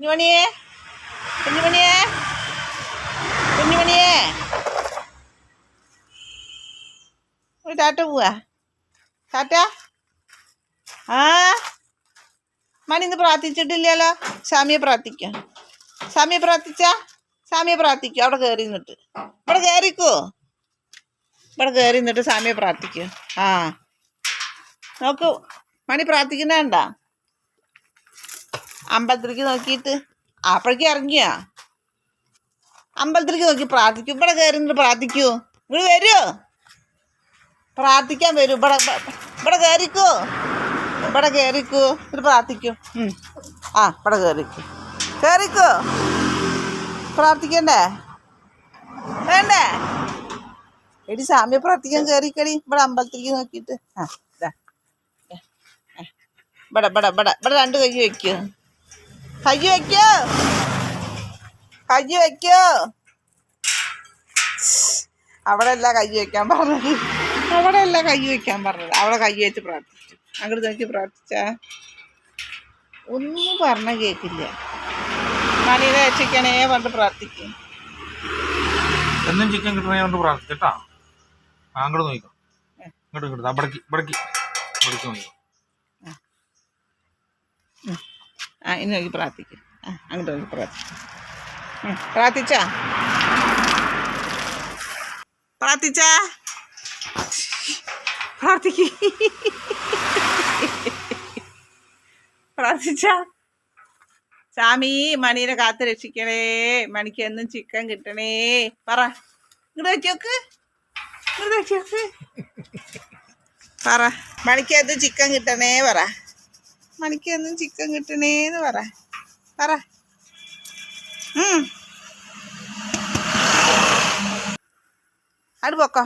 കുഞ്ഞുമണിയേ കുഞ്ഞുമണിയേ കുഞ്ഞുമണിയേ ഒരു ടാറ്റ പോവാ ടാറ്റ. ആ മണി ഇന്ന് പ്രാർത്ഥിച്ചിട്ടില്ലല്ലോ. സ്വാമിയെ പ്രാർത്ഥിക്കാം. സ്വാമിയെ പ്രാർത്ഥിക്കും. അവിടെ കയറി നിന്നിട്ട് ഇവിടെ കയറിക്കോ. ഇവിടെ കയറി നിന്നിട്ട് സ്വാമിയെ പ്രാർത്ഥിക്കും. ആ നോക്കൂ മണി പ്രാർത്ഥിക്കുന്നണ്ട. അമ്പലത്തിലേക്ക് നോക്കിയിട്ട് അപ്പോഴേക്കും ഇറങ്ങിയാ. അമ്പലത്തിലേക്ക് നോക്കി പ്രാർത്ഥിക്കും. ഇവിടെ കയറി നിന്നിട്ട് പ്രാർത്ഥിക്കൂ. ഇവിടെ വരുമോ? പ്രാർത്ഥിക്കാൻ വരും. ഇവിടെ കയറിക്കോ. ഇവിടെ കയറിക്കോ. ഇത് പ്രാർത്ഥിക്കും. ആ ഇവിടെ കയറിക്കോ. പ്രാർത്ഥിക്കണ്ടേ? വേണ്ടേ? എടി സ്വാമിയെ പ്രാർത്ഥിക്കാൻ കയറിക്കടി. ഇവിടെ അമ്പലത്തിലേക്ക് നോക്കിയിട്ട് ആ ഇതാ ഇവിടെ രണ്ട് കൈ വയ്ക്കോ. കൈ വയ്ക്കോ. അവിടെ അല്ല കൈ വയ്ക്കാൻ പറഞ്ഞത്. അവിടെ കൈ വെച്ച് പ്രാർത്ഥിച്ചു. അങ്ങോട്ട് നോക്കി പ്രാർത്ഥിച്ചാ ഒന്നും പറഞ്ഞ കേൾക്കില്ല. മണിയെ രക്ഷിക്കണേ പറഞ്ഞ് പ്രാർത്ഥിക്കും. എന്നും ചിക്കൻ കിട്ടണേ കൊണ്ട് പ്രാർത്ഥിച്ചിട്ടാ. അങ്ങോട്ട് നോക്കിക്കോ. ഇങ്ങോട്ട് ഇവിടേക്ക് നോക്കിക്കോ. ആ ഇനി നോക്കി പ്രാർത്ഥിക്കും. ആ അങ്ങോട്ട് നോക്കി പ്രാർത്ഥിക്കും. പ്രാർത്ഥിച്ചാ സ്വാമി മണീനെ കാത്ത് രക്ഷിക്കണേ. മണിക്ക് എന്നും ചിക്കൻ കിട്ടണേ പറ. ഇങ്ങോട്ട് നോക്കി പറ. മണിക്ക് എന്നും ചിക്കൻ കിട്ടണേ പറ. മണിക്ക് എന്നും ചിക്കൻ കിട്ടണേന്ന് പറ. അത് പൊക്കോ.